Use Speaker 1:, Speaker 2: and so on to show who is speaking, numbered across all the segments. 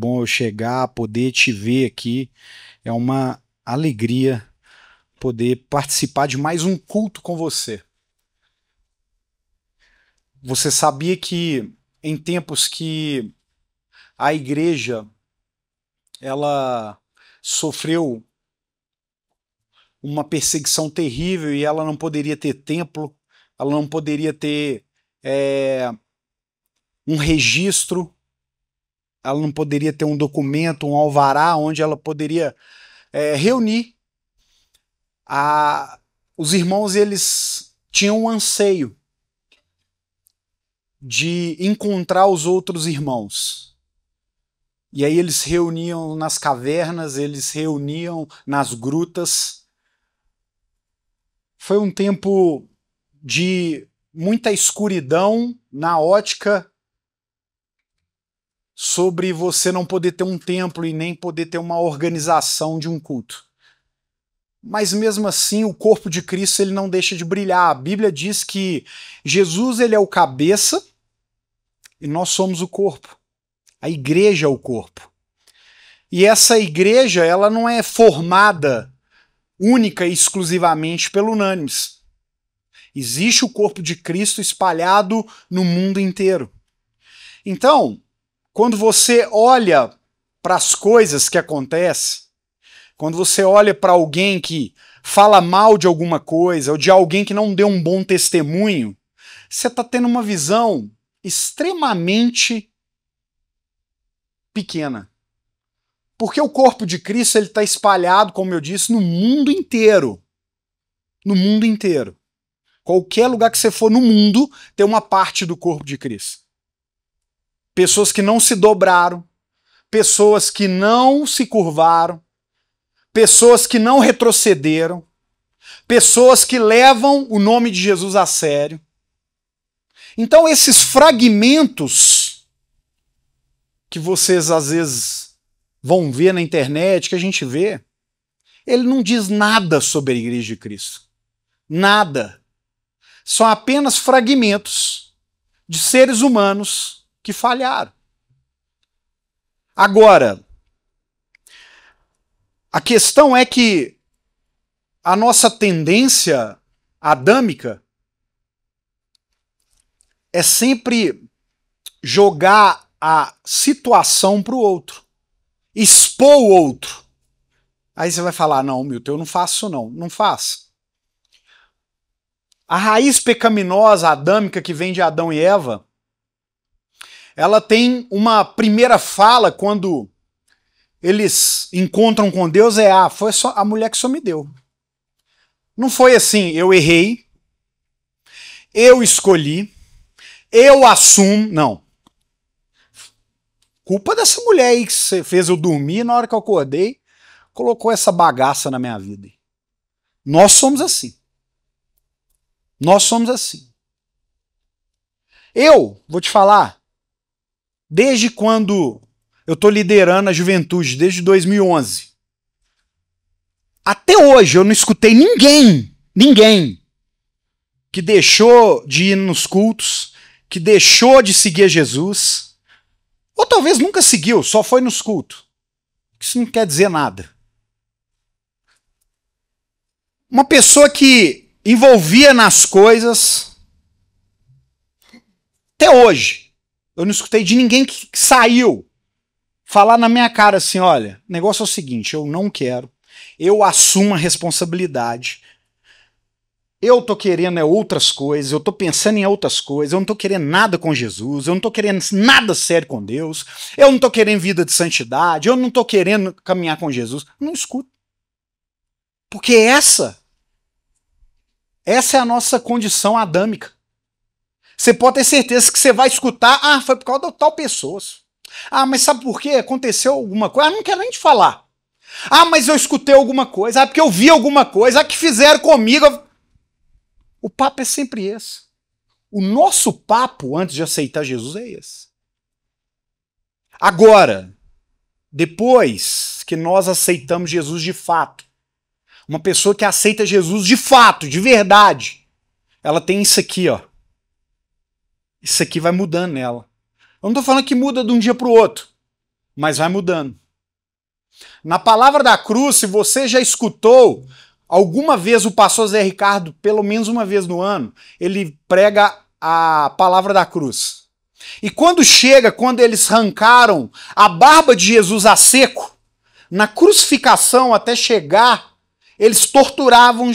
Speaker 1: bom eu chegar, poder te ver aqui. É uma alegria poder participar de mais um culto com você. Você sabia que em tempos que a igreja ela sofreu uma perseguição terrível e ela não poderia ter templo, ela não poderia ter um registro, ela não poderia ter um documento, um alvará, onde ela poderia reunir. Os irmãos, eles tinham um anseio de encontrar os outros irmãos. E aí eles reuniam nas cavernas, eles reuniam nas grutas. Foi um tempo de muita escuridão na ótica sobre você não poder ter um templo e nem poder ter uma organização de um culto. Mas mesmo assim, o corpo de Cristo ele não deixa de brilhar. A Bíblia diz que Jesus ele é o cabeça e nós somos o corpo. A igreja é o corpo. E essa igreja ela não é formada única e exclusivamente pelo unânimes. Existe o corpo de Cristo espalhado no mundo inteiro. Então, quando você olha para as coisas que acontecem, quando você olha para alguém que fala mal de alguma coisa ou de alguém que não deu um bom testemunho, você está tendo uma visão extremamente pequena. Porque o corpo de Cristo ele está espalhado, como eu disse, no mundo inteiro. No mundo inteiro. Qualquer lugar que você for no mundo, tem uma parte do corpo de Cristo. Pessoas que não se dobraram, pessoas que não se curvaram, pessoas que não retrocederam, pessoas que levam o nome de Jesus a sério. Então esses fragmentos que vocês às vezes vão ver na internet, que a gente vê, ele não diz nada sobre a Igreja de Cristo. Nada. São apenas fragmentos de seres humanos que falharam. Agora, a questão é que a nossa tendência adâmica é sempre jogar a situação para o outro, expor o outro. Aí você vai falar, não, Milton, eu não faço isso não. Não faça. A raiz pecaminosa adâmica que vem de Adão e Eva, ela tem uma primeira fala quando eles encontram com Deus, foi só a mulher que só me deu. Não foi assim, eu errei, eu escolhi, eu assumo, não. Culpa dessa mulher aí que você fez eu dormir, na hora que eu acordei, colocou essa bagaça na minha vida. Nós somos assim. Nós somos assim. Eu vou te falar, desde quando eu estou liderando a juventude, desde 2011, até hoje eu não escutei ninguém que deixou de ir nos cultos, que deixou de seguir Jesus, ou talvez nunca seguiu, só foi nos cultos. Isso não quer dizer nada. Uma pessoa que envolvia nas coisas, até hoje, eu não escutei de ninguém que saiu falar na minha cara assim, olha, o negócio é o seguinte, eu não quero, eu assumo a responsabilidade, eu tô querendo outras coisas, eu tô pensando em outras coisas, eu não tô querendo nada com Jesus, eu não tô querendo nada sério com Deus, eu não tô querendo vida de santidade, eu não tô querendo caminhar com Jesus. Não escuto. Porque essa é a nossa condição adâmica. Você pode ter certeza que você vai escutar, foi por causa de tal pessoa. Mas sabe por quê? Aconteceu alguma coisa? Não quero nem te falar. Mas eu escutei alguma coisa, porque eu vi alguma coisa, que fizeram comigo. O papo é sempre esse. O nosso papo antes de aceitar Jesus é esse. Agora, depois que nós aceitamos Jesus de fato, uma pessoa que aceita Jesus de fato, de verdade, ela tem isso aqui, ó. Isso aqui vai mudando nela. Eu não estou falando que muda de um dia para o outro. mas vai mudando. Na palavra da cruz, se você já escutou alguma vez o pastor Zé Ricardo, pelo menos uma vez no ano, ele prega a palavra da cruz. E quando eles arrancaram a barba de Jesus a seco, na crucificação até chegar, eles torturaram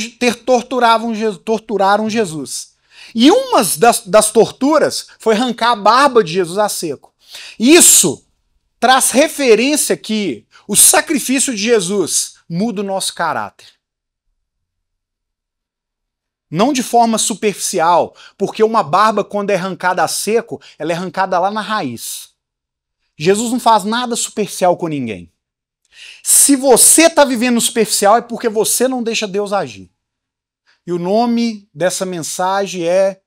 Speaker 1: Jesus. E uma das torturas foi arrancar a barba de Jesus a seco. Isso traz referência que o sacrifício de Jesus muda o nosso caráter. Não de forma superficial, porque uma barba, quando é arrancada a seco, ela é arrancada lá na raiz. Jesus não faz nada superficial com ninguém. Se você está vivendo no superficial, é porque você não deixa Deus agir. E o nome dessa mensagem é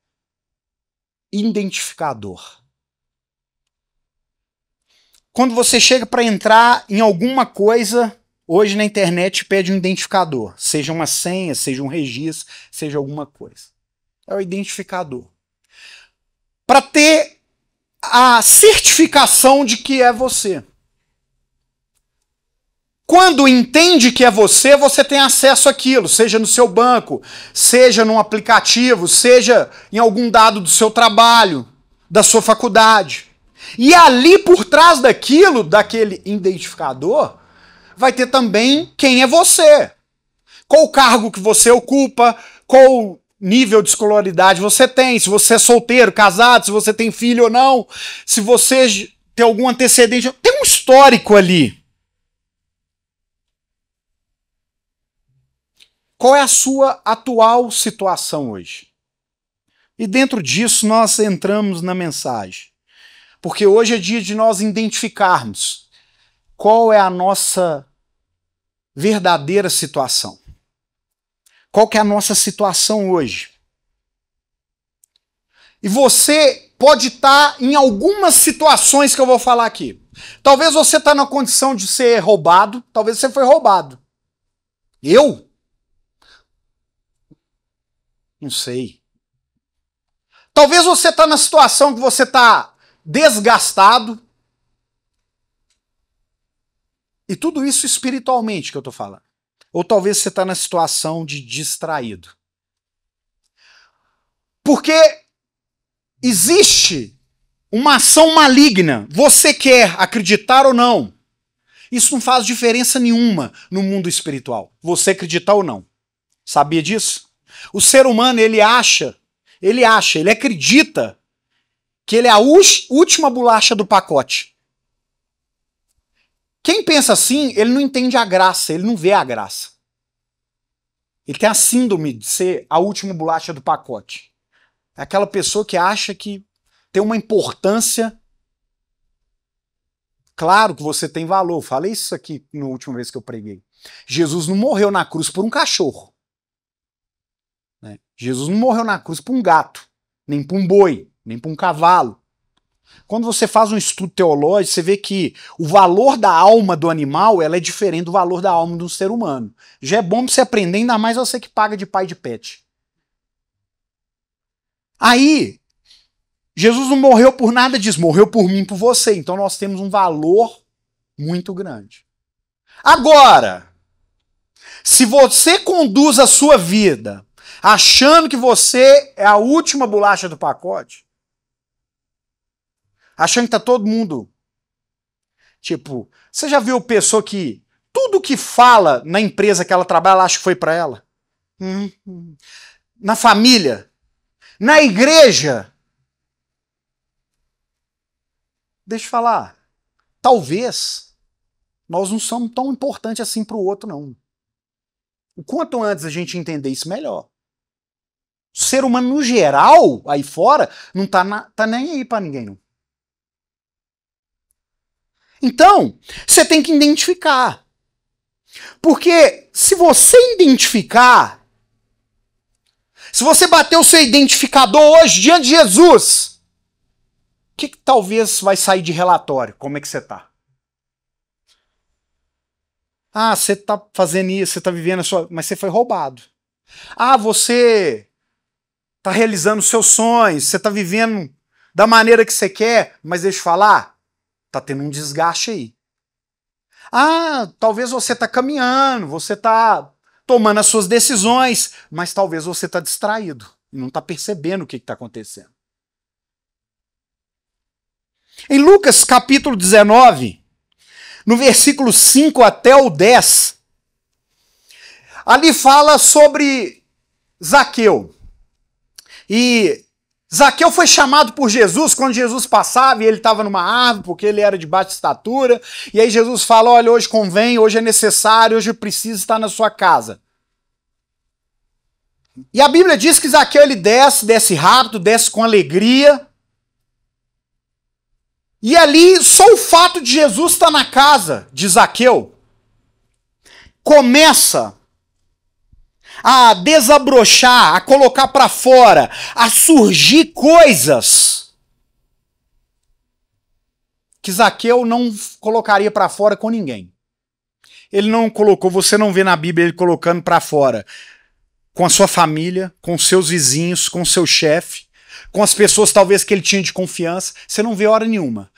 Speaker 1: identificador. Quando você chega para entrar em alguma coisa, hoje na internet pede um identificador. Seja uma senha, seja um registro, seja alguma coisa. É o identificador. Para ter a certificação de que é você. Quando entende que é você, você tem acesso àquilo, seja no seu banco, seja num aplicativo, seja em algum dado do seu trabalho, da sua faculdade. E ali por trás daquilo, daquele identificador, vai ter também quem é você. Qual o cargo que você ocupa, qual nível de escolaridade você tem, se você é solteiro, casado, se você tem filho ou não, se você tem algum antecedente. Tem um histórico ali. Qual é a sua atual situação hoje? E dentro disso nós entramos na mensagem. Porque hoje é dia de nós identificarmos qual é a nossa verdadeira situação. Qual que é a nossa situação hoje? E você pode estar em algumas situações que eu vou falar aqui. Talvez você está na condição de ser roubado, talvez você foi roubado. Eu? Não sei. Talvez você está na situação que você está desgastado. E tudo isso espiritualmente que eu estou falando. Ou talvez você está na situação de distraído. Porque existe uma ação maligna. Você quer acreditar ou não. Isso não faz diferença nenhuma no mundo espiritual. Você acreditar ou não. Sabia disso? O ser humano, ele acredita que ele é a última bolacha do pacote. Quem pensa assim, ele não entende a graça, ele não vê a graça. Ele tem a síndrome de ser a última bolacha do pacote. É aquela pessoa que acha que tem uma importância. Claro que você tem valor. Falei isso aqui na última vez que eu preguei. Jesus não morreu na cruz por um cachorro. Jesus não morreu na cruz por um gato, nem por um boi, nem por um cavalo. Quando você faz um estudo teológico, você vê que o valor da alma do animal ela é diferente do valor da alma do ser humano. Já é bom pra você aprender, ainda mais você que paga de pai de pet. Aí, Jesus não morreu por nada disso, morreu por mim e por você. Então nós temos um valor muito grande. Agora, se você conduz a sua vida achando que você é a última bolacha do pacote, achando que tá todo mundo... Tipo, você já viu pessoa que tudo que fala na empresa que ela trabalha, ela acha que foi pra ela? Na família? Na igreja? Deixa eu falar. Talvez nós não somos tão importantes assim pro outro, não. O quanto antes a gente entender isso, melhor. O ser humano, no geral, aí fora, não tá nem aí pra ninguém, não. Então, você tem que identificar. Porque se você identificar, se você bater o seu identificador hoje diante de Jesus, o que talvez vai sair de relatório? Como é que você tá? Ah, você tá fazendo isso, você tá vivendo a sua... Mas você foi roubado. Ah, você tá realizando seus sonhos, você tá vivendo da maneira que você quer, mas deixa eu falar, tá tendo um desgaste aí. Ah, talvez você está caminhando, você está tomando as suas decisões, mas talvez você está distraído e não está percebendo o que está acontecendo. Em Lucas capítulo 19, no versículo 5 até o 10, ali fala sobre Zaqueu. E Zaqueu foi chamado por Jesus quando Jesus passava e ele estava numa árvore, porque ele era de baixa estatura. E aí Jesus fala, olha, hoje convém, hoje é necessário, hoje eu preciso estar na sua casa. E a Bíblia diz que Zaqueu ele desce rápido, desce com alegria. E ali, só o fato de Jesus estar na casa de Zaqueu começa a desabrochar, a colocar para fora, a surgir coisas que Zaqueu não colocaria para fora com ninguém. Ele não colocou, você não vê na Bíblia ele colocando para fora com a sua família, com seus vizinhos, com seu chefe, com as pessoas talvez que ele tinha de confiança. Você não vê hora nenhuma.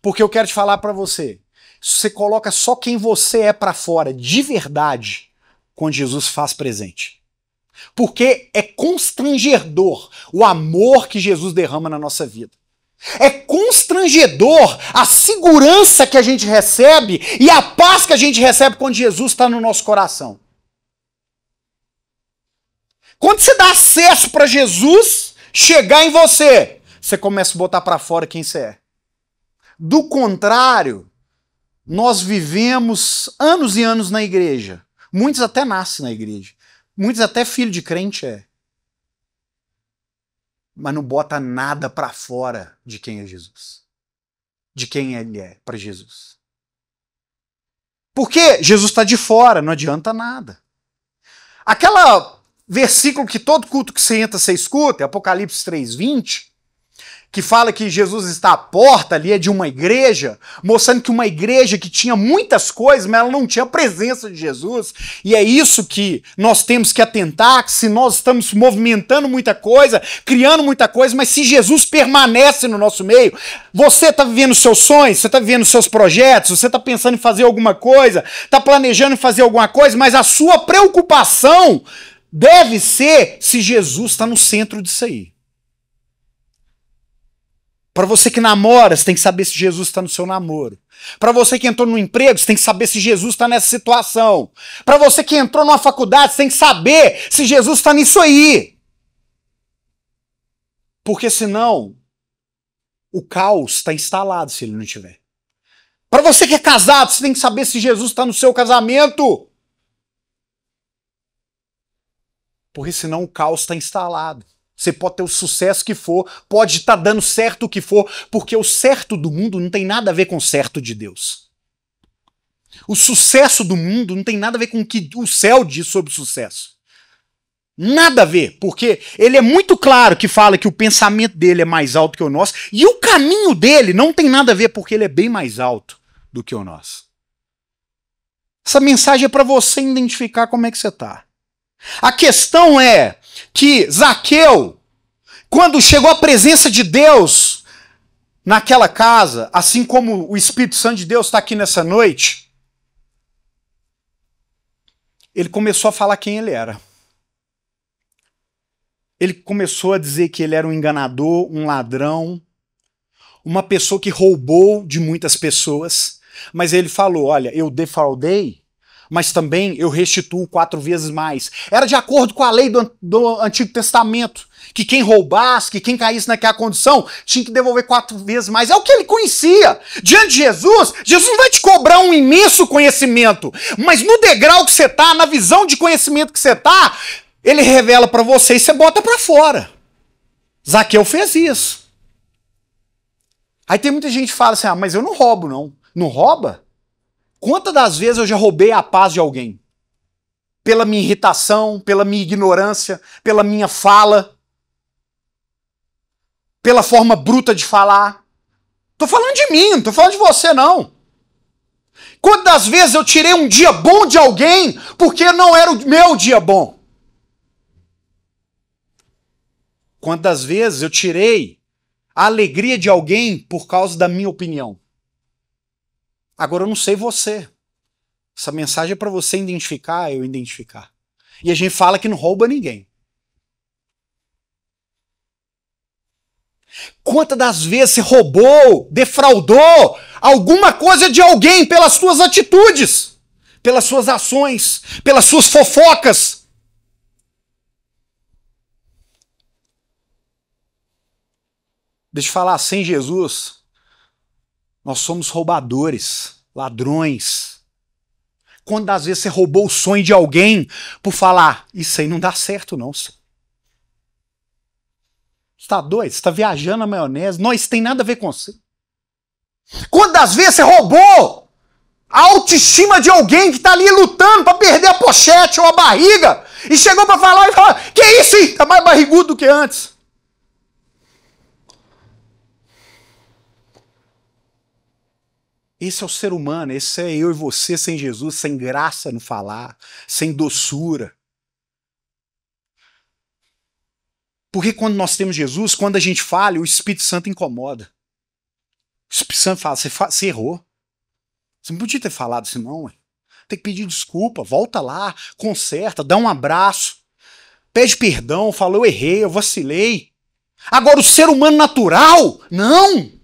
Speaker 1: Porque eu quero te falar para você, você coloca só quem você é para fora, de verdade, quando Jesus faz presente. Porque é constrangedor o amor que Jesus derrama na nossa vida. É constrangedor a segurança que a gente recebe e a paz que a gente recebe quando Jesus está no nosso coração. Quando você dá acesso para Jesus chegar em você, você começa a botar para fora quem você é. Do contrário, nós vivemos anos e anos na igreja. Muitos até nascem na igreja. Muitos até filho de crente é. Mas não bota nada para fora de quem é Jesus. De quem ele é para Jesus. Porque Jesus está de fora, não adianta nada. Aquela versículo que todo culto que você entra, você escuta, Apocalipse 3:20, que fala que Jesus está à porta ali, é de uma igreja, mostrando que uma igreja que tinha muitas coisas, mas ela não tinha a presença de Jesus. E é isso que nós temos que atentar, que se nós estamos movimentando muita coisa, criando muita coisa, mas se Jesus permanece no nosso meio, você está vivendo seus sonhos, você está vivendo seus projetos, você está pensando em fazer alguma coisa, está planejando em fazer alguma coisa, mas a sua preocupação deve ser se Jesus está no centro disso aí. Para você que namora, você tem que saber se Jesus está no seu namoro. Para você que entrou no emprego, você tem que saber se Jesus está nessa situação. Para você que entrou numa faculdade, você tem que saber se Jesus está nisso aí. Porque senão, o caos está instalado se ele não tiver. Para você que é casado, você tem que saber se Jesus está no seu casamento. Porque senão o caos está instalado. Você pode ter o sucesso que for, pode estar dando certo o que for, porque o certo do mundo não tem nada a ver com o certo de Deus. O sucesso do mundo não tem nada a ver com o que o céu diz sobre sucesso. Nada a ver, porque ele é muito claro que fala que o pensamento dele é mais alto que o nosso, e o caminho dele não tem nada a ver, porque ele é bem mais alto do que o nosso. Essa mensagem é para você identificar como é que você está. A questão é que Zaqueu, quando chegou à presença de Deus naquela casa, assim como o Espírito Santo de Deus está aqui nessa noite, ele começou a falar quem ele era. Ele começou a dizer que ele era um enganador, um ladrão, uma pessoa que roubou de muitas pessoas, mas ele falou, olha, eu defraudei, mas também eu restituo 4 vezes mais. Era de acordo com a lei do Antigo Testamento, que quem roubasse, que quem caísse naquela condição, tinha que devolver 4 vezes mais. É o que ele conhecia. Diante de Jesus, Jesus não vai te cobrar um imenso conhecimento, mas no degrau que você está, na visão de conhecimento que você está, ele revela para você e você bota para fora. Zaqueu fez isso. Aí tem muita gente que fala assim, ah, mas eu não roubo não. Não rouba? Quantas das vezes eu já roubei a paz de alguém? Pela minha irritação, pela minha ignorância, pela minha fala, pela forma bruta de falar. Tô falando de mim, não tô falando de você não. Quantas das vezes eu tirei um dia bom de alguém porque não era o meu dia bom? Quantas vezes eu tirei a alegria de alguém por causa da minha opinião? Agora eu não sei você, Essa mensagem é para você identificar, eu identificar. E a gente fala que não rouba ninguém. Quantas das vezes você roubou, defraudou alguma coisa de alguém pelas suas atitudes, pelas suas ações, pelas suas fofocas? Deixa eu falar, sem Jesus, nós somos roubadores, ladrões. Quantas das vezes você roubou o sonho de alguém por falar, isso aí não dá certo não, senhor. Você tá doido? Você tá viajando na maionese? Não, isso tem nada a ver com você. Quantas das vezes você roubou a autoestima de alguém que tá ali lutando para perder a pochete ou a barriga e chegou para falar e falar, que isso, hein? Tá mais barrigudo do que antes. Esse é o ser humano, esse é eu e você sem Jesus, sem graça no falar, sem doçura. Porque quando nós temos Jesus, quando a gente falha, o Espírito Santo incomoda. O Espírito Santo fala, você errou. Você não podia ter falado assim não, ué. Tem que pedir desculpa, volta lá, conserta, dá um abraço, pede perdão, fala, eu errei, eu vacilei. Agora o ser humano natural, não.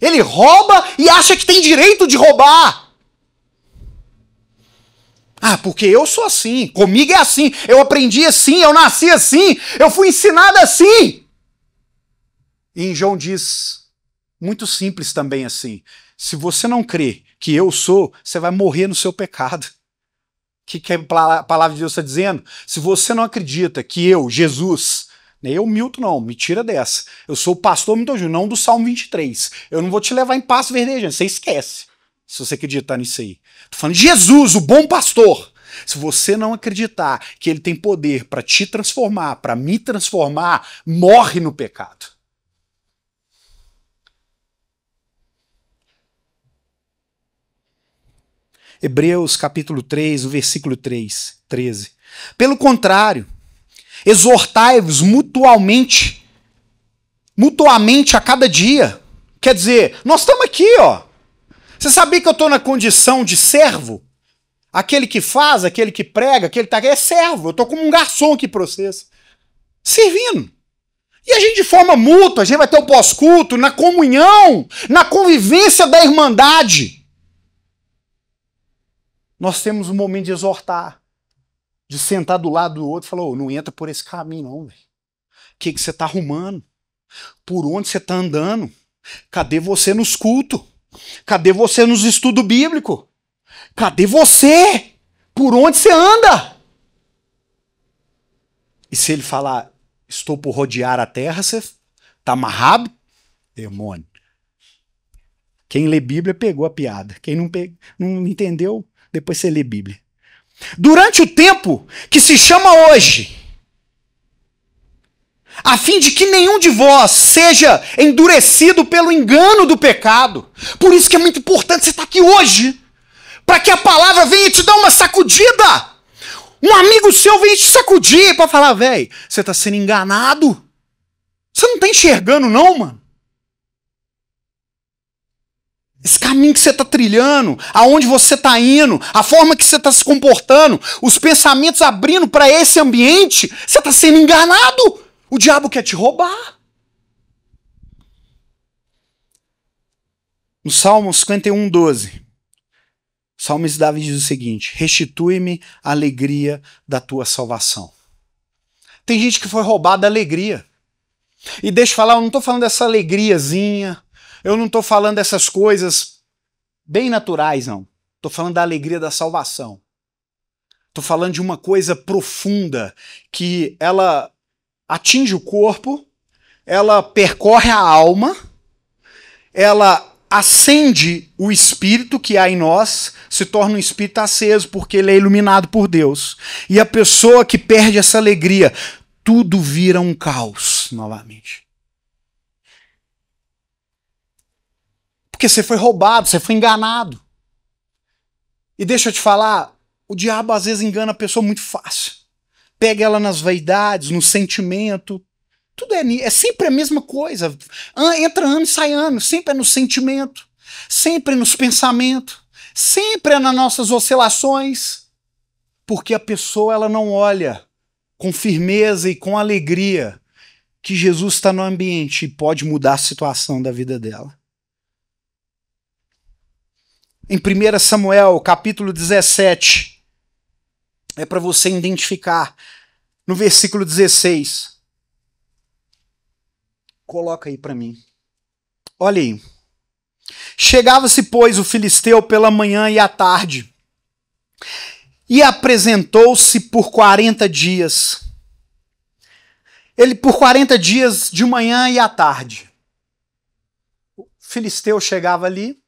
Speaker 1: Ele rouba e acha que tem direito de roubar. Ah, porque eu sou assim, comigo é assim, eu aprendi assim, eu nasci assim, eu fui ensinado assim. E em João diz, muito simples também assim, se você não crê que eu sou, você vai morrer no seu pecado. O que a palavra de Deus está dizendo? Se você não acredita que eu, Jesus, nem eu, Milton, não, me tira dessa. Eu sou o pastor Milton Júnior, não do Salmo 23. Eu não vou te levar em passo verdejante, você esquece. Se você acreditar nisso aí. Tô falando de Jesus, o bom pastor. Se você não acreditar que ele tem poder para te transformar, para me transformar, morre no pecado. Hebreus capítulo 3, o versículo 13. Pelo contrário, exortai-vos mutuamente a cada dia. Quer dizer, nós estamos aqui, ó. Você sabia que eu estou na condição de servo? Aquele que faz, aquele que prega, aquele que tá aqui é servo. Eu estou como um garçom aqui para vocês. Servindo. E a gente de forma mútua, a gente vai ter o pós-culto, na comunhão, na convivência da irmandade. Nós temos um momento de exortar, de sentar do lado do outro e falar, oh, não entra por esse caminho não, velho. O que você está arrumando? Por onde você está andando? Cadê você nos cultos? Cadê você nos estudos bíblicos? Cadê você? Por onde você anda? E se ele falar, estou por rodear a terra, você está amarrado? Demônio. Quem lê Bíblia pegou a piada. Quem não entendeu, depois você lê Bíblia. Durante o tempo que se chama hoje, a fim de que nenhum de vós seja endurecido pelo engano do pecado. Por isso que é muito importante você estar aqui hoje, para que a palavra venha te dar uma sacudida. Um amigo seu vem te sacudir para falar, velho, você está sendo enganado. Você não está enxergando não, mano. Esse caminho que você está trilhando, aonde você está indo, a forma que você está se comportando, os pensamentos abrindo para esse ambiente, você está sendo enganado. O diabo quer te roubar. No Salmo 51, 12, o salmista Davi diz o seguinte, restitui-me a alegria da tua salvação. Tem gente que foi roubada da alegria. E deixa eu falar, eu não estou falando dessa alegriazinha, eu não estou falando dessas coisas bem naturais, não. Estou falando da alegria da salvação. Estou falando de uma coisa profunda, que ela atinge o corpo, ela percorre a alma, ela acende o espírito que há em nós, se torna um espírito aceso, porque ele é iluminado por Deus. E a pessoa que perde essa alegria, tudo vira um caos novamente. Porque você foi roubado, você foi enganado. E deixa eu te falar, o diabo às vezes engana a pessoa muito fácil. Pega ela nas vaidades, no sentimento. Tudo é sempre a mesma coisa. Entra ano e sai ano. Sempre é no sentimento. Sempre nos pensamentos. sempre é nas nossas oscilações, porque a pessoa ela não olha com firmeza e com alegria que Jesus está no ambiente e pode mudar a situação da vida dela. Em 1 Samuel, capítulo 17, é para você identificar, no versículo 16. Coloca aí para mim. Olha aí. Chegava-se, pois, o filisteu pela manhã e à tarde, e apresentou-se por 40 dias. Ele por 40 dias de manhã e à tarde. O filisteu chegava ali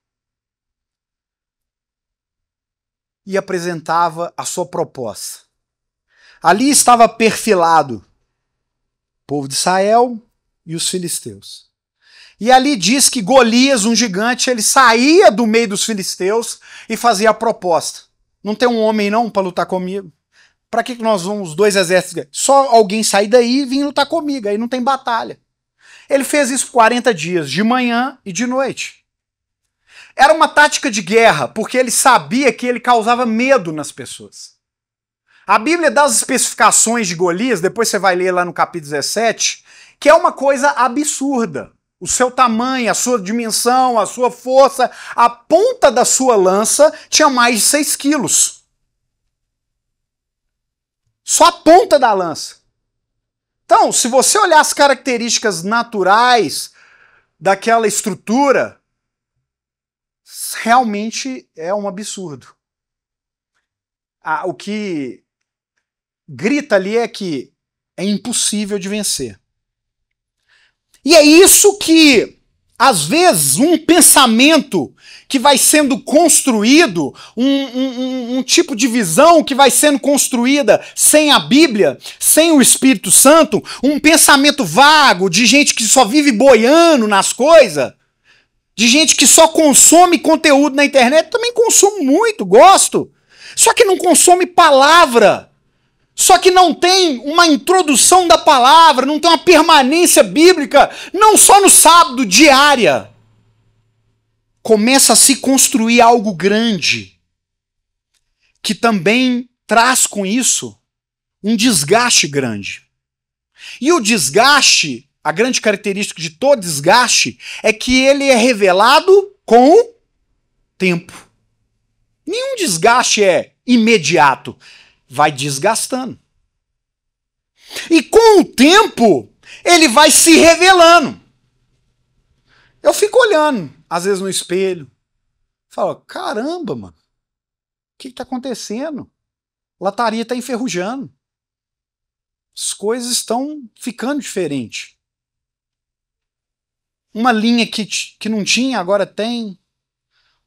Speaker 1: e apresentava a sua proposta. Ali estava perfilado o povo de Israel e os filisteus. E ali diz que Golias, um gigante, ele saía do meio dos filisteus e fazia a proposta. Não tem um homem não para lutar comigo? Para que nós vamos, os dois exércitos? Só alguém sair daí e vir lutar comigo, aí não tem batalha. Ele fez isso por 40 dias, de manhã e de noite. Era uma tática de guerra, porque ele sabia que ele causava medo nas pessoas. A Bíblia dá as especificações de Golias, depois você vai ler lá no capítulo 17, que é uma coisa absurda. O seu tamanho, a sua dimensão, a sua força, a ponta da sua lança tinha mais de 6 quilos. Só a ponta da lança. Então, se você olhar as características naturais daquela estrutura, realmente é um absurdo. O que grita ali é que é impossível de vencer. E é isso que, às vezes, um pensamento que vai sendo construído, um tipo de visão que vai sendo construída sem a Bíblia, sem o Espírito Santo, um pensamento vago de gente que só vive boiando nas coisas, de gente que só consome conteúdo na internet. Também consumo muito, gosto, só que não consome palavra. Só que não tem uma introdução da palavra, não tem uma permanência bíblica, não só no sábado, diária. Começa a se construir algo grande, que também traz com isso um desgaste grande. E o desgaste, a grande característica de todo desgaste, é que ele é revelado com o tempo. Nenhum desgaste é imediato. Vai desgastando. E com o tempo, ele vai se revelando. Eu fico olhando, às vezes no espelho, falo, caramba, mano, o que está acontecendo? A lataria está enferrujando. As coisas estão ficando diferentes. Uma linha que não tinha, agora tem.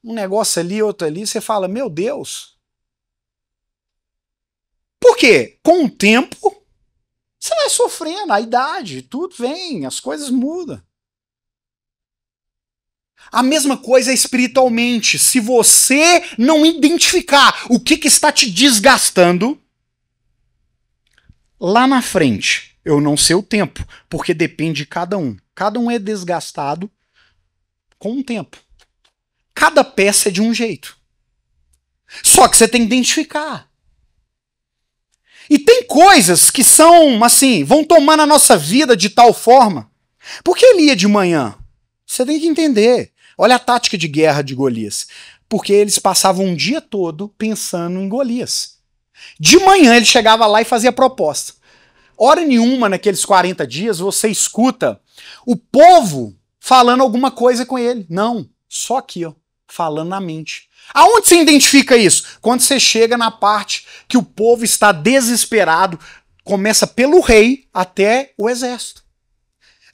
Speaker 1: Um negócio ali, outro ali, você fala, meu Deus. Por quê? Com o tempo, você vai sofrendo, a idade, tudo vem, as coisas mudam. A mesma coisa espiritualmente. Se você não identificar o que está te desgastando, lá na frente, eu não sei o tempo, porque depende de cada um. Cada um é desgastado com o tempo. Cada peça é de um jeito. Só que você tem que identificar. E tem coisas que são, assim, vão tomar na nossa vida de tal forma. Por que ele ia de manhã? Você tem que entender. Olha a tática de guerra de Golias. Porque eles passavam um dia todo pensando em Golias. De manhã ele chegava lá e fazia a proposta. Hora nenhuma naqueles 40 dias você escuta o povo falando alguma coisa com ele. Não, só aqui, ó, falando na mente. Aonde você identifica isso? Quando você chega na parte que o povo está desesperado, começa pelo rei até o exército.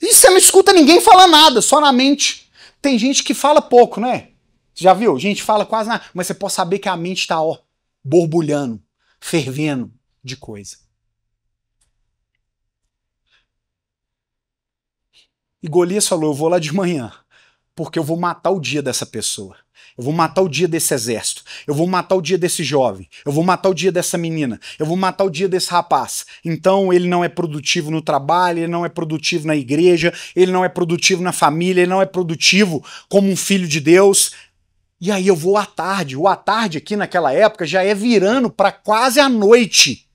Speaker 1: E você não escuta ninguém falar nada, só na mente. Tem gente que fala pouco, né? Você já viu? Gente fala quase nada, mas você pode saber que a mente está, ó, borbulhando, fervendo de coisa. E Golias falou, eu vou lá de manhã, porque eu vou matar o dia dessa pessoa. Eu vou matar o dia desse exército. Eu vou matar o dia desse jovem. Eu vou matar o dia dessa menina. Eu vou matar o dia desse rapaz. Então ele não é produtivo no trabalho, ele não é produtivo na igreja, ele não é produtivo na família, ele não é produtivo como um filho de Deus. E aí eu vou à tarde. O à tarde aqui naquela época já é virando para quase a noite.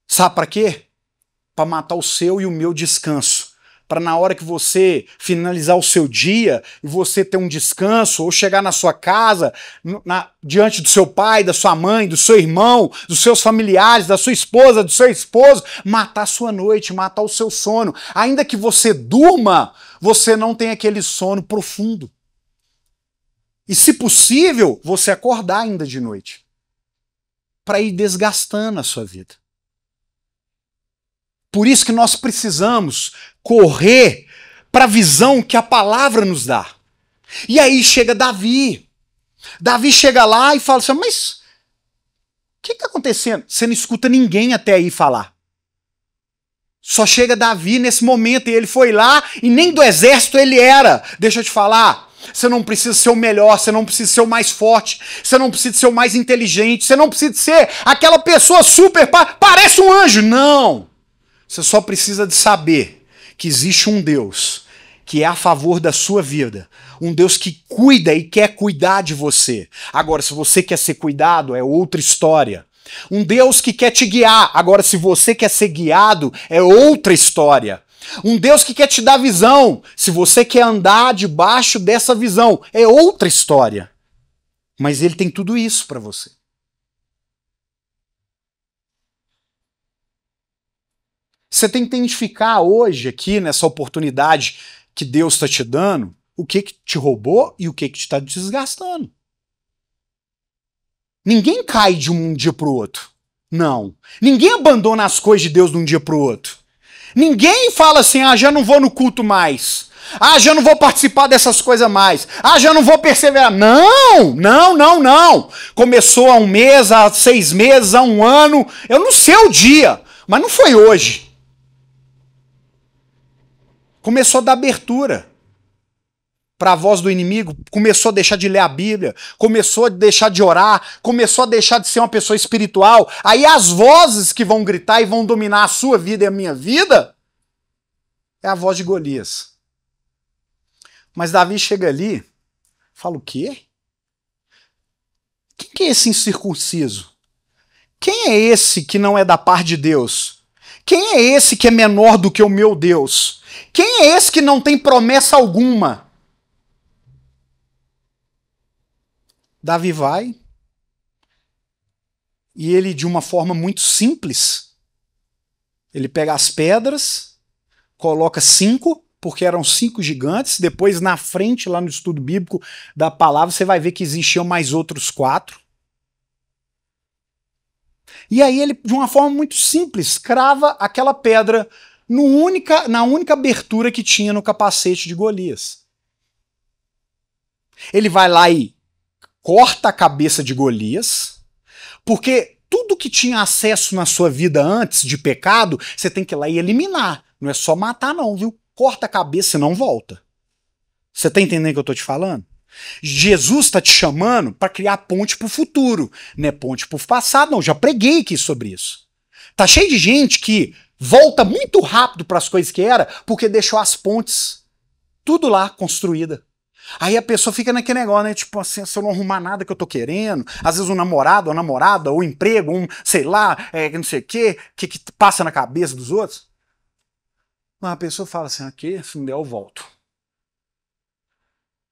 Speaker 1: Sabe para quê? Para matar o seu e o meu descanso. Para na hora que você finalizar o seu dia e você ter um descanso ou chegar na sua casa, diante do seu pai, da sua mãe, do seu irmão, dos seus familiares, da sua esposa, do seu esposo, matar a sua noite, matar o seu sono. Ainda que você durma, você não tem aquele sono profundo. E se possível, você acordar ainda de noite. Para ir desgastando a sua vida. Por isso que nós precisamos correr para a visão que a palavra nos dá. E aí chega Davi. Davi chega lá e fala assim, mas o que está acontecendo? Você não escuta ninguém até aí falar. Só chega Davi nesse momento e ele foi lá e nem do exército ele era. Deixa eu te falar, você não precisa ser o melhor, você não precisa ser o mais forte, você não precisa ser o mais inteligente, você não precisa ser aquela pessoa super, parece um anjo. Não! Você só precisa de saber que existe um Deus que é a favor da sua vida. Um Deus que cuida e quer cuidar de você. Agora, se você quer ser cuidado, é outra história. Um Deus que quer te guiar. Agora, se você quer ser guiado, é outra história. Um Deus que quer te dar visão. Se você quer andar debaixo dessa visão, é outra história. Mas ele tem tudo isso para você. Você tem que identificar hoje, aqui, nessa oportunidade que Deus está te dando, o que te roubou e o que te está desgastando. Ninguém cai de um dia para o outro. Não. Ninguém abandona as coisas de Deus de um dia para o outro. Ninguém fala assim, já não vou no culto mais. Já não vou participar dessas coisas mais. Já não vou perseverar. Não, não, não, não. Começou há um mês, há 6 meses, há um ano. Eu não sei o dia, mas não foi hoje. Começou a dar abertura para a voz do inimigo, começou a deixar de ler a Bíblia, começou a deixar de orar, começou a deixar de ser uma pessoa espiritual. Aí as vozes que vão gritar e vão dominar a sua vida e a minha vida é a voz de Golias. Mas Davi chega ali, fala o quê? Quem que é esse incircunciso? Quem é esse que não é da parte de Deus? Quem é esse que é menor do que o meu Deus? Quem é esse que não tem promessa alguma? Davi vai e ele, de uma forma muito simples, ele pega as pedras, coloca 5, porque eram 5 gigantes, depois na frente, lá no estudo bíblico da palavra, você vai ver que existiam mais outros 4. E aí ele, de uma forma muito simples, crava aquela pedra na única abertura que tinha no capacete de Golias. Ele vai lá e corta a cabeça de Golias, porque tudo que tinha acesso na sua vida antes de pecado, você tem que ir lá e eliminar. Não é só matar não, viu? Corta a cabeça e não volta. Você tá entendendo o que eu tô te falando? Jesus está te chamando para criar ponte para o futuro, não é ponte para o passado, não. Já preguei aqui sobre isso. Tá cheio de gente que volta muito rápido para as coisas que era porque deixou as pontes tudo lá construída. Aí a pessoa fica naquele negócio, né? Tipo assim, se eu não arrumar nada que eu tô querendo, às vezes um namorado, ou namorada, ou emprego, sei lá, não sei o que passa na cabeça dos outros. Mas a pessoa fala assim, aqui, se não der eu volto.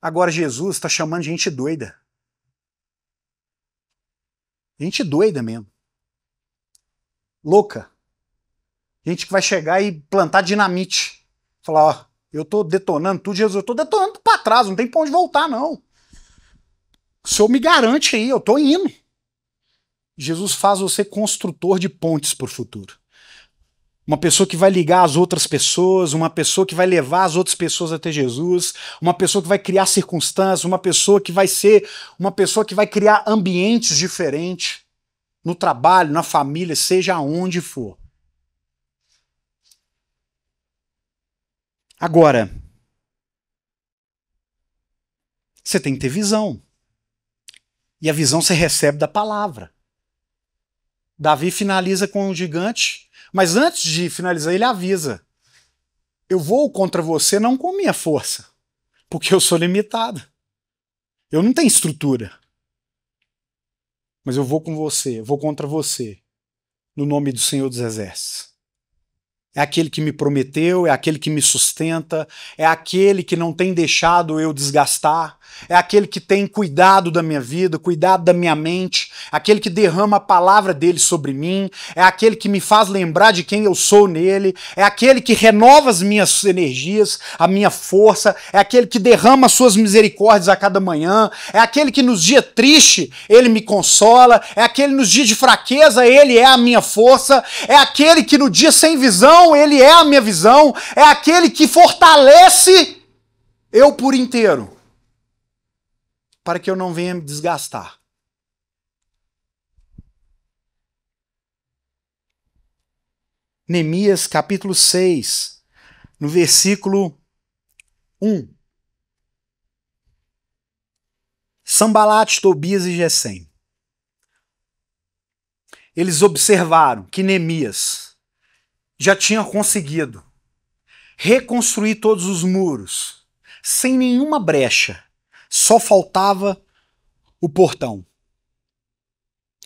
Speaker 1: Agora Jesus está chamando gente doida. Gente doida mesmo. Louca. Gente que vai chegar e plantar dinamite. Falar, ó, eu tô detonando tudo, Jesus, eu tô detonando para trás, não tem pra onde voltar, não. O Senhor me garante aí, eu tô indo. Jesus faz você construtor de pontes para o futuro. Uma pessoa que vai ligar as outras pessoas, uma pessoa que vai levar as outras pessoas até Jesus, uma pessoa que vai criar circunstâncias, uma pessoa que vai ser, uma pessoa que vai criar ambientes diferentes no trabalho, na família, seja onde for. Agora, você tem que ter visão. E a visão você recebe da palavra. Davi finaliza com o gigante, mas antes de finalizar ele avisa: eu vou contra você não com minha força, porque eu sou limitado. Eu não tenho estrutura. Mas eu vou com você, eu vou contra você, no nome do Senhor dos Exércitos. É aquele que me prometeu, é aquele que me sustenta, é aquele que não tem deixado eu desgastar, é aquele que tem cuidado da minha vida, cuidado da minha mente, aquele que derrama a palavra dele sobre mim, é aquele que me faz lembrar de quem eu sou nele, é aquele que renova as minhas energias, a minha força, é aquele que derrama as suas misericórdias a cada manhã, é aquele que nos dias tristes ele me consola, é aquele nos dias de fraqueza ele é a minha força, é aquele que no dia sem visão ele é a minha visão, é aquele que fortalece eu por inteiro, para que eu não venha me desgastar. Neemias capítulo 6, no versículo 1. Sanbalate, Tobias e Gesem. Eles observaram que Neemias já tinha conseguido reconstruir todos os muros, sem nenhuma brecha. Só faltava o portão.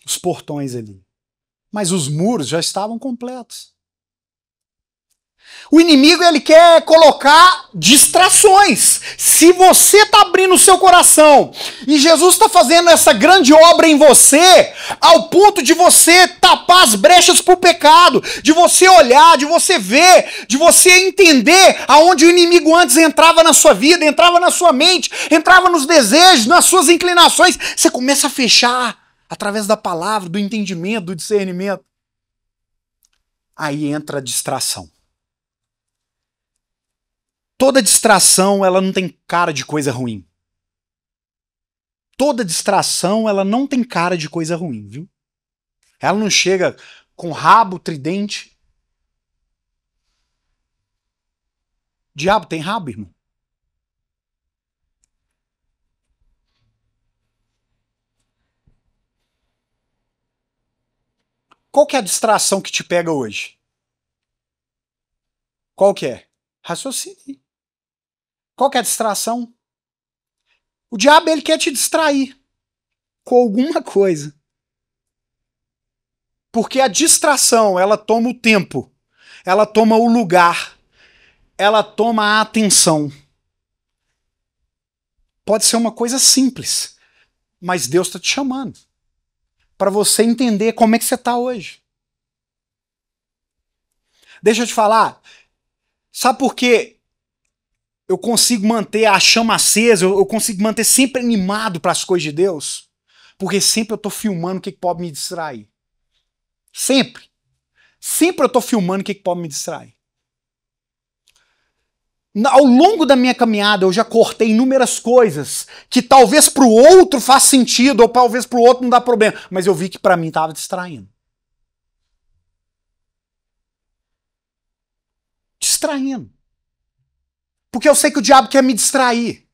Speaker 1: Os portões ali. Mas os muros já estavam completos. O inimigo, ele quer colocar distrações. Se você está abrindo o seu coração e Jesus está fazendo essa grande obra em você, ao ponto de você tapar as brechas para o pecado, de você olhar, de você ver, de você entender aonde o inimigo antes entrava na sua vida, entrava na sua mente, entrava nos desejos, nas suas inclinações, você começa a fechar através da palavra, do entendimento, do discernimento. Aí entra a distração. Toda distração, ela não tem cara de coisa ruim. Toda distração, ela não tem cara de coisa ruim, viu? Ela não chega com rabo, tridente. Diabo tem rabo, irmão? Qual que é a distração que te pega hoje? Qual que é? Raciocínio. Qual que é a distração? O diabo, ele quer te distrair com alguma coisa. Porque a distração, ela toma o tempo, ela toma o lugar, ela toma a atenção. Pode ser uma coisa simples, mas Deus está te chamando para você entender como é que você está hoje. Deixa eu te falar, sabe por quê? Eu consigo manter a chama acesa, eu consigo manter sempre animado para as coisas de Deus, porque sempre eu estou filmando o que pode me distrair. Sempre. Sempre eu estou filmando o que pode me distrair. Ao longo da minha caminhada eu já cortei inúmeras coisas que talvez para o outro faz sentido ou talvez para o outro não dá problema, mas eu vi que para mim estava distraindo. Distraindo. Porque eu sei que o diabo quer me distrair.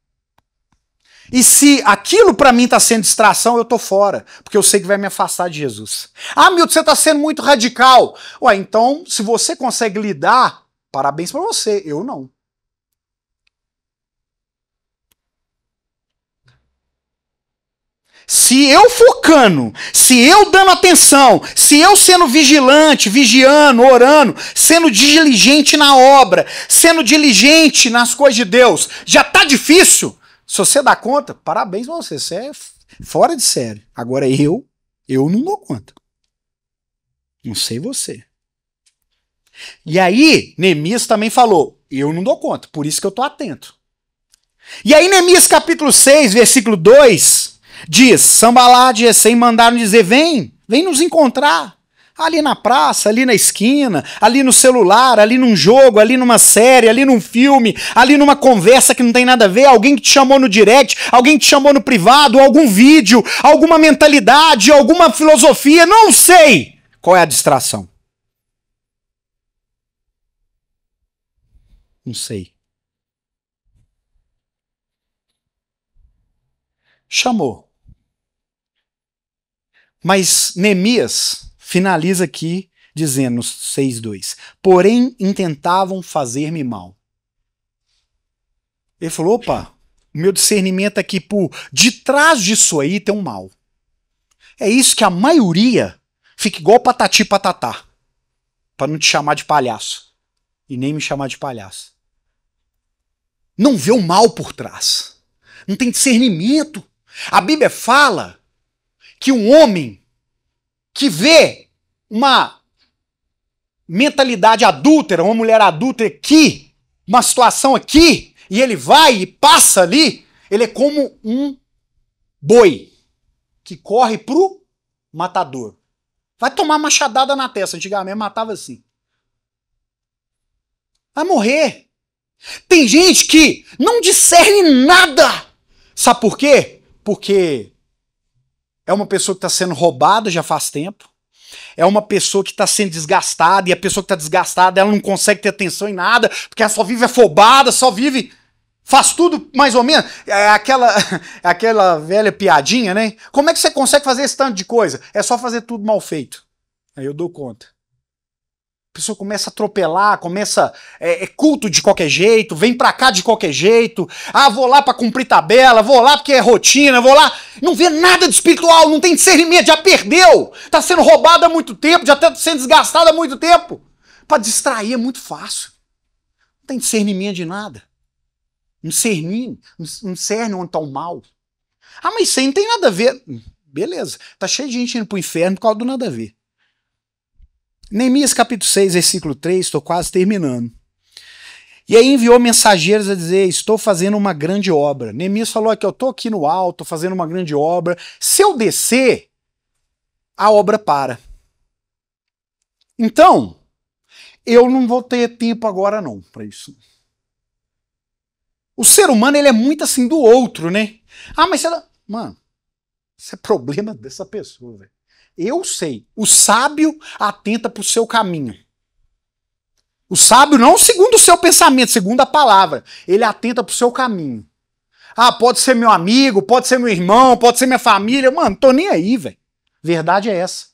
Speaker 1: E se aquilo para mim está sendo distração, eu tô fora. Porque eu sei que vai me afastar de Jesus. Ah, Milton, você está sendo muito radical. Ué, então, se você consegue lidar, parabéns para você. Eu não. Se eu focando, se eu dando atenção, se eu sendo vigilante, vigiando, orando, sendo diligente na obra, sendo diligente nas coisas de Deus, já tá difícil. Se você dá conta, parabéns pra você. Você é fora de série. Agora eu não dou conta. Não sei você. E aí, Neemias também falou, eu não dou conta, por isso que eu tô atento. E aí, Neemias capítulo 6, versículo 2... diz, Sanbalate e Gesem mandaram dizer, vem nos encontrar, ali na praça, ali na esquina, ali no celular, ali num jogo, ali numa série, ali num filme, ali numa conversa que não tem nada a ver, alguém que te chamou no direct, alguém que te chamou no privado, algum vídeo, alguma mentalidade, alguma filosofia, não sei qual é a distração. Não sei. Chamou. Mas Neemias finaliza aqui dizendo no 6:2, porém intentavam fazer-me mal. Ele falou, opa, O meu discernimento é que por detrás disso aí tem um mal. É isso que a maioria fica igual patati e patatá. Para não te chamar de palhaço. E nem me chamar de palhaço. Não vê o mal por trás. Não tem discernimento. A Bíblia fala que um homem que vê uma mentalidade adúltera, uma mulher adúltera aqui, uma situação aqui, e ele vai e passa ali, ele é como um boi que corre pro matador. Vai tomar machadada na testa. Antigamente matava assim. Vai morrer. Tem gente que não discerne nada. Sabe por quê? Porque é uma pessoa que está sendo roubada já faz tempo. É uma pessoa que está sendo desgastada. E a pessoa que está desgastada, ela não consegue ter atenção em nada. Porque ela só vive afobada, só vive... Faz tudo mais ou menos. É aquela velha piadinha, né? Como é que você consegue fazer esse tanto de coisa? É só fazer tudo mal feito. Aí eu dou conta. A pessoa começa a atropelar, começa... É culto de qualquer jeito, vem pra cá de qualquer jeito. Ah, vou lá pra cumprir tabela, vou lá porque é rotina, vou lá... Não vê nada de espiritual, não tem discernimento, já perdeu. Tá sendo roubado há muito tempo, já tá sendo desgastado há muito tempo. Pra distrair é muito fácil. Não tem discernimento de nada. Não discerne onde tá o mal. Ah, mas isso aí não tem nada a ver. Beleza, tá cheio de gente indo pro inferno por causa do nada a ver. Neemias capítulo 6, versículo 3, estou quase terminando. E aí enviou mensageiros a dizer, estou fazendo uma grande obra. Neemias falou que eu estou aqui no alto, fazendo uma grande obra. Se eu descer, a obra para. Então, eu não vou ter tempo agora não para isso. O ser humano, ele é muito assim do outro, né? Ah, mas ela... Mano, isso é problema dessa pessoa, velho. Eu sei. O sábio atenta para o seu caminho. O sábio não segundo o seu pensamento, segundo a palavra. Ele atenta para o seu caminho. Ah, pode ser meu amigo, pode ser meu irmão, pode ser minha família. Mano, tô nem aí, velho. Verdade é essa.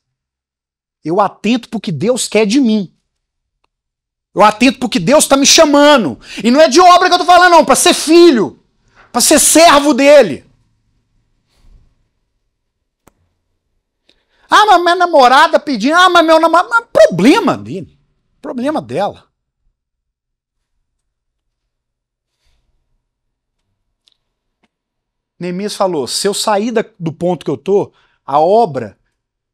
Speaker 1: Eu atento para o que Deus quer de mim. Eu atento porque Deus está me chamando. E não é de obra que eu estou falando, não. Para ser filho. Para ser servo dele. Ah, mas minha namorada pedindo. Ah, mas meu namorado... Mas problema dele. Problema dela. Neemias falou, se eu sair do ponto que eu tô, a obra...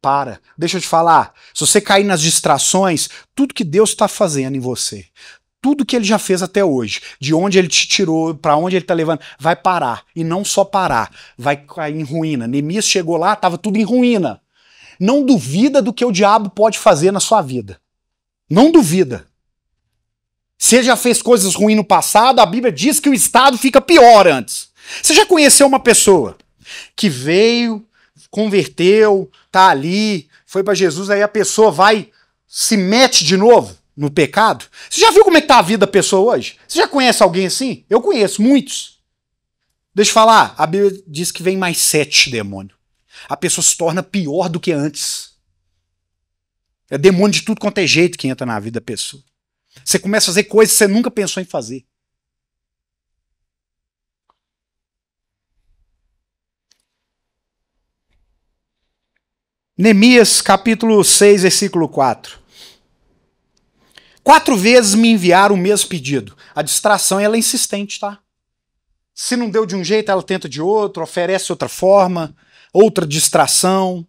Speaker 1: Para. Deixa eu te falar. Se você cair nas distrações, tudo que Deus está fazendo em você, tudo que ele já fez até hoje, de onde ele te tirou, para onde ele está levando, vai parar. E não só parar, vai cair em ruína. Neemias chegou lá, estava tudo em ruína. Não duvida do que o diabo pode fazer na sua vida. Não duvida. Se ele já fez coisas ruins no passado, a Bíblia diz que o estado fica pior antes. Você já conheceu uma pessoa que veio, converteu, tá ali, foi para Jesus, aí a pessoa vai, se mete de novo no pecado? Você já viu como é que tá a vida da pessoa hoje? Você já conhece alguém assim? Eu conheço muitos. Deixa eu falar, a Bíblia diz que vem mais 7 demônios. A pessoa se torna pior do que antes. É demônio de tudo quanto é jeito que entra na vida da pessoa. Você começa a fazer coisas que você nunca pensou em fazer. Neemias, capítulo 6, versículo 4. 4 vezes me enviaram o mesmo pedido. A distração, ela é insistente, tá? Se não deu de um jeito, ela tenta de outro, oferece outra forma, outra distração.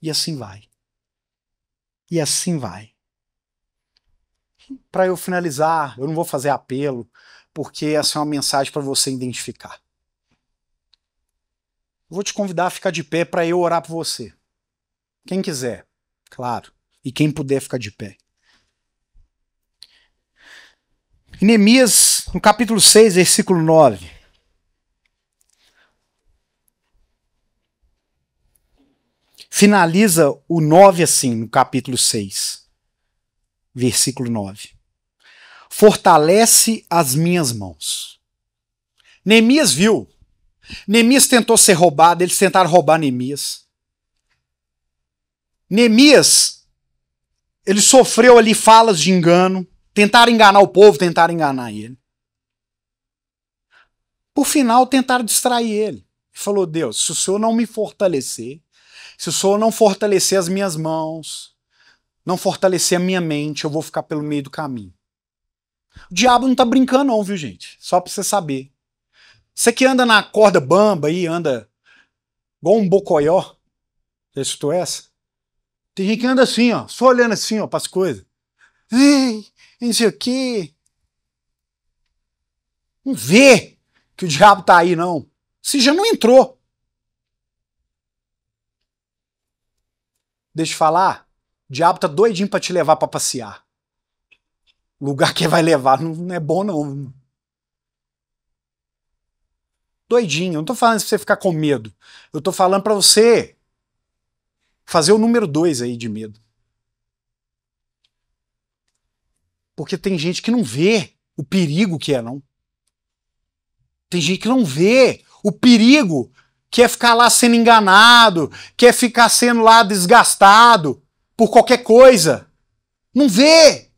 Speaker 1: E assim vai. E assim vai. Para eu finalizar, eu não vou fazer apelo, porque essa é uma mensagem para você identificar. Vou te convidar a ficar de pé para eu orar por você. Quem quiser, claro. E quem puder ficar de pé. Em Neemias, no capítulo 6, versículo 9. Finaliza o 9 assim, no capítulo 6. Versículo 9. Fortalece as minhas mãos. Neemias viu. Neemias tentou ser roubado, eles tentaram roubar Neemias. Neemias, ele sofreu ali falas de engano, Tentaram enganar o povo, tentaram enganar ele. Por final, tentaram distrair ele. Ele falou, Deus, se o Senhor não me fortalecer, se o Senhor não fortalecer as minhas mãos, não fortalecer a minha mente, eu vou ficar pelo meio do caminho. O diabo não tá brincando não, viu, gente? Só pra você saber. Você que anda na corda bamba aí, anda igual um bocoió, já escutou essa? Tem gente que anda assim, ó, só olhando assim, ó, pras coisas. Ei, não sei o quê. Não vê que o diabo tá aí, não. Você já não entrou. Deixa eu falar, o diabo tá doidinho pra te levar pra passear. O lugar que vai levar não é bom, não. Doidinho, eu não tô falando pra você ficar com medo. Eu tô falando pra você fazer o número 2 aí de medo. Porque tem gente que não vê o perigo que é, não. Tem gente que não vê o perigo que é ficar lá sendo enganado, que é ficar sendo lá desgastado por qualquer coisa. Não vê.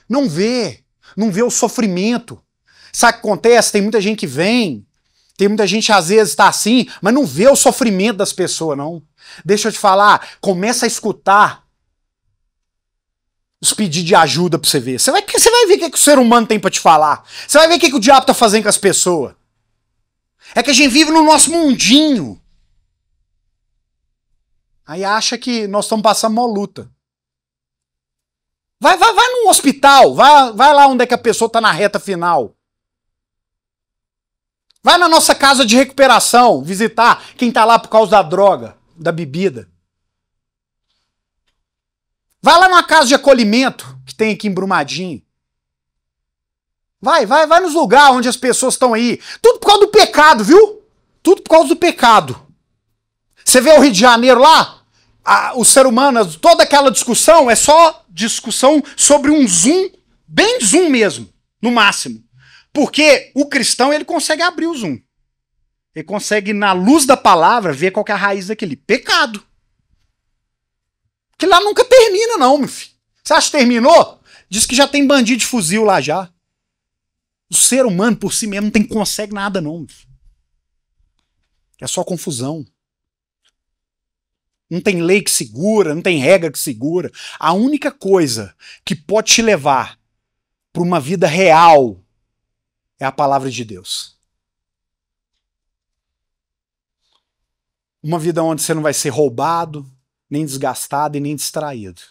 Speaker 1: Não vê. Não vê o sofrimento. Sabe o que acontece? Tem muita gente que vem, tem muita gente às vezes está assim, mas não vê o sofrimento das pessoas, não. Deixa eu te falar, começa a escutar os pedidos de ajuda pra você ver. Você vai ver o que o ser humano tem pra te falar. Você vai ver o que o diabo tá fazendo com as pessoas. É que a gente vive no nosso mundinho. Aí acha que nós estamos passando uma luta. Vai num hospital, vai lá onde é que a pessoa tá na reta final. Vai na nossa casa de recuperação, visitar quem tá lá por causa da droga, da bebida. Vai lá numa casa de acolhimento que tem aqui em Brumadinho. Vai nos lugares onde as pessoas estão aí. Tudo por causa do pecado, viu? Tudo por causa do pecado. Você vê o Rio de Janeiro lá? O ser humano, toda aquela discussão é só discussão sobre um zoom, bem zoom mesmo, no máximo. Porque o cristão, ele consegue abrir o zoom. Ele consegue, na luz da palavra, ver qual que é a raiz daquele pecado. Que lá nunca termina, não, meu filho. Você acha que terminou? Diz que já tem bandido de fuzil lá já. O ser humano por si mesmo não consegue nada, não. Meu filho. É só confusão. Não tem lei que segura, não tem regra que segura. A única coisa que pode te levar para uma vida real é a palavra de Deus. Uma vida onde você não vai ser roubado, nem desgastado e nem distraído.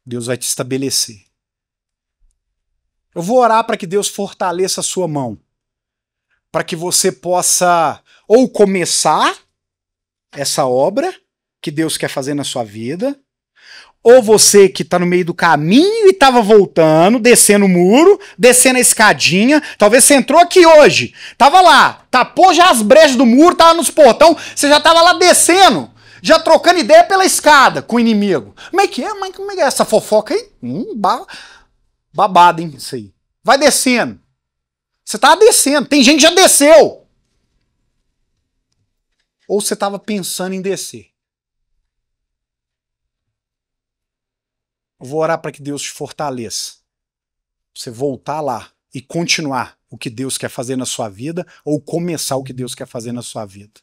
Speaker 1: Deus vai te estabelecer. Eu vou orar para que Deus fortaleça a sua mão, para que você possa ou começar essa obra que Deus quer fazer na sua vida, ou você que está no meio do caminho e estava voltando, descendo o muro, descendo a escadinha, talvez você entrou aqui hoje, estava lá, tapou já as brechas do muro, estava nos portão, você já estava lá descendo, já trocando ideia pela escada com o inimigo. Como é que é? Como é que é essa fofoca aí? Babado, hein, isso aí. Vai descendo. Você estava descendo, tem gente que já desceu. Ou você estava pensando em descer. Eu vou orar para que Deus te fortaleça. Você voltar lá e continuar o que Deus quer fazer na sua vida ou começar o que Deus quer fazer na sua vida.